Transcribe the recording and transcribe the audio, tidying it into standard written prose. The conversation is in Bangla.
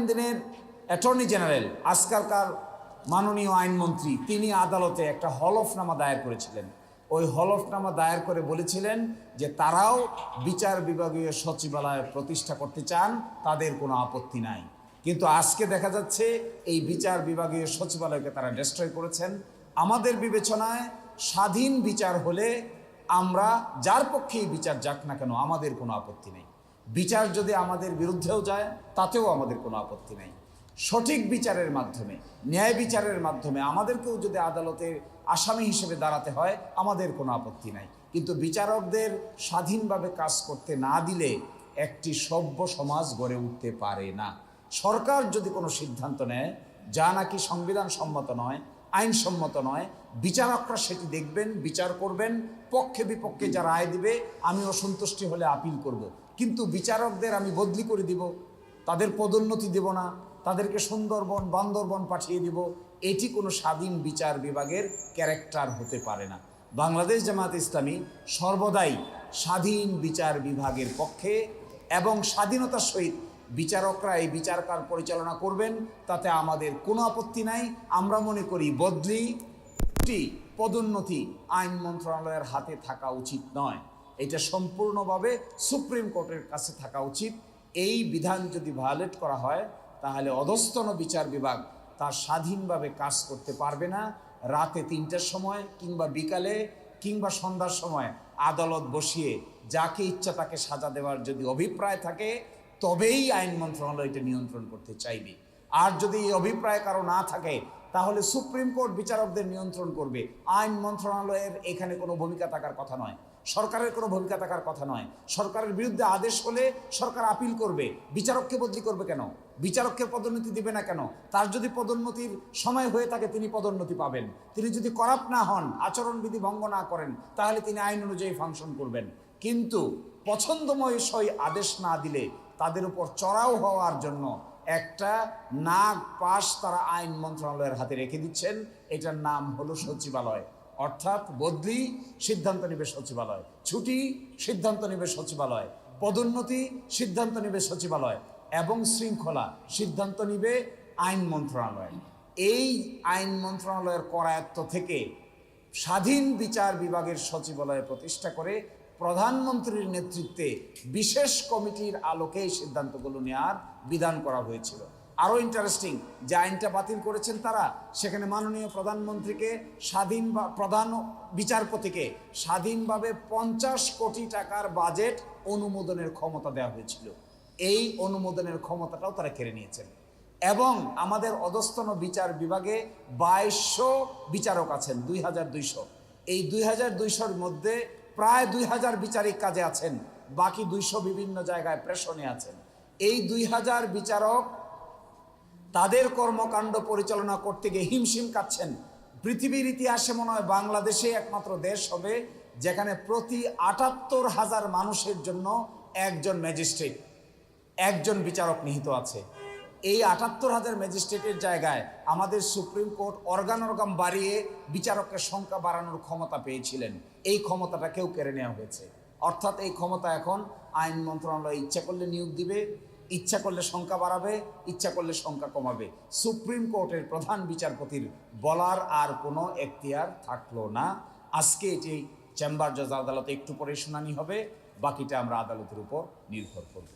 দিনের অ্যাটর্নি জেনারেল আজকালকার মাননীয় আইনমন্ত্রী তিনি আদালতে একটা হলফনামা দায়ের করেছিলেন। ওই হলফনামা দায়ের করে বলেছিলেন যে তারাও বিচার বিভাগীয় সচিবালয় প্রতিষ্ঠা করতে চান, তাদের কোনো আপত্তি নাই। কিন্তু আজকে দেখা যাচ্ছে এই বিচার বিভাগীয় সচিবালয়কে তারা ডিস্ট্রয় করেছেন। আমাদের বিবেচনায় স্বাধীন বিচার হলে আমরা যার পক্ষেই বিচার যাক না কেন আমাদের কোনো আপত্তি নেই। বিচার যদি আমাদের বিরুদ্ধেও যায় তাতেও আমাদের কোনো আপত্তি নেই। সঠিক বিচারের মাধ্যমে, ন্যায় বিচারের মাধ্যমে আমাদেরকেও যদি আদালতের আসামি হিসেবে দাঁড়াতে হয় আমাদের কোনো আপত্তি নাই। কিন্তু বিচারকদের স্বাধীনভাবে কাজ করতে না দিলে একটি সভ্য সমাজ গড়ে উঠতে পারে না। সরকার যদি কোনো সিদ্ধান্ত নেয় যা নাকি সংবিধান সম্মত নয়, আইনসম্মত নয়, বিচারকরা সেটি দেখবেন, বিচার করবেন, পক্ষে বিপক্ষে যা রায় দিবে আমি অসন্তুষ্টি হলে আপিল করব। কিন্তু বিচারকদের আমি বদলি করে দিব, তাদের পদোন্নতি দেব না, তাদেরকে সুন্দরবন বান্দরবন পাঠিয়ে দিব, এটি কোনো স্বাধীন বিচার বিভাগের ক্যারেক্টার হতে পারে না। বাংলাদেশ জামায়াত ইসলামী সর্বদাই স্বাধীন বিচার বিভাগের পক্ষে এবং স্বাধীনতার সহিত বিচারকরা এই বিচারকার পরিচালনা করবেন, তাতে আমাদের কোনো আপত্তি নাই। আমরা মনে করি বদলি, পদোন্নতি আইন মন্ত্রণালয়ের হাতে থাকা উচিত নয়, এটা সম্পূর্ণভাবে সুপ্রিম কোর্টের কাছে থাকা উচিত। এই বিধান যদি ভায়োলেট করা হয় তাহলে অধস্তন বিচার বিভাগ তার স্বাধীনভাবে কাজ করতে পারবে না। রাতে ৩টার সময় কিংবা বিকালে কিংবা সন্ধ্যার সময় আদালত বসিয়ে যাকে ইচ্ছা তাকে সাজা দেওয়ার যদি অভিপ্রায় থাকে তবেই আইন মন্ত্রণালয় এটা নিয়ন্ত্রণ করতে চাইবে। আর যদি এই অভিপ্রায় কারো না থাকে তাহলে সুপ্রিম কোর্ট বিচারকদের নিয়ন্ত্রণ করবে। আইন মন্ত্রণালয়ের এখানে কোনো ভূমিকা থাকার কথা নয়, সরকারের কোনো ভূমিকা থাকার কথা নয়। সরকারের বিরুদ্ধে আদেশ হলে সরকার আপিল করবে, বিচারককে বদলি করবে কেন? বিচারককে পদোন্নতি দিবে না কেন? তার যদি পদোন্নতির সময় হয়ে থাকে তিনি পদোন্নতি পাবেন। তিনি যদি করাপ্ট না হন, আচরণবিধি ভঙ্গ না করেন, তাহলে তিনি আইন অনুযায়ী ফাংশন করবেন। কিন্তু পছন্দময় সই আদেশ না দিলে তাদের উপর চড়াও হওয়ার জন্য একটা নাগ পাশ তারা আইন মন্ত্রণালয়ের হাতে রেখে দিচ্ছেন। এটার নাম হলো সচিবালয়। অর্থাৎ বদলি সিদ্ধান্ত নেবে সচিবালয়, ছুটি সিদ্ধান্ত নেবে সচিবালয়, পদোন্নতি সিদ্ধান্ত নেবে সচিবালয় এবং শৃঙ্খলা সিদ্ধান্ত নেবে আইন মন্ত্রণালয়। এই আইন মন্ত্রণালয়ের করায়ত্ত থেকে স্বাধীন বিচার বিভাগের সচিবালয় প্রতিষ্ঠা করে প্রধানমন্ত্রীর নেতৃত্বে বিশেষ কমিটির আলোকে এই সিদ্ধান্তগুলো নেওয়ার বিধান করা হয়েছিল। আরও ইন্টারেস্টিং, যে আইনটা বাতিল করেছেন তারা, সেখানে মাননীয় প্রধানমন্ত্রীকে প্রধান বিচারপতিকে স্বাধীনভাবে 50 কোটি টাকার বাজেট অনুমোদনের ক্ষমতা দেওয়া হয়েছিল। এই অনুমোদনের ক্ষমতাটাও তারা কেড়ে নিয়েছেন। এবং আমাদের অধস্তন বিচার বিভাগে 2200 বিচারক আছেন, 2200। এই 2200-র মধ্যে প্রায় 2000 বিচারিক কাজে আছেন, বাকি 200 বিভিন্ন জায়গায় প্রেষণে আছেন। এই 2000 বিচারক তাদের কর্মকাণ্ড পরিচালনা করতে গিয়ে হিমশিম কাটছেন। পৃথিবীর ইতিহাসে মনে হয় বাংলাদেশে একমাত্র দেশ হবে যেখানে প্রতি 78,000 মানুষের জন্য একজন ম্যাজিস্ট্রেট, একজন বিচারক নিহিত আছে। এই 78,000 ম্যাজিস্ট্রেটের জায়গায় আমাদের সুপ্রিম কোর্ট অর্গান বাড়িয়ে বিচারকের সংখ্যা বাড়ানোর ক্ষমতা পেয়েছিলেন। এই ক্ষমতাটা কেউ কেড়ে নেওয়া হয়েছে। অর্থাৎ এই ক্ষমতা এখন আইন মন্ত্রণালয় ইচ্ছা করলে নিয়োগ দিবে, ইচ্ছা করলে সংখ্যা বাড়াবে, ইচ্ছা করলে সংখ্যা কমাবে। সুপ্রিম কোর্টের প্রধান বিচারপতির বলার আর কোনো এখতিয়ার থাকলো না। আজকে এটি চেম্বার জজ আদালতে একটু পরে শুনানি হবে, বাকিটা আমরা আদালতের উপর নির্ভর করব।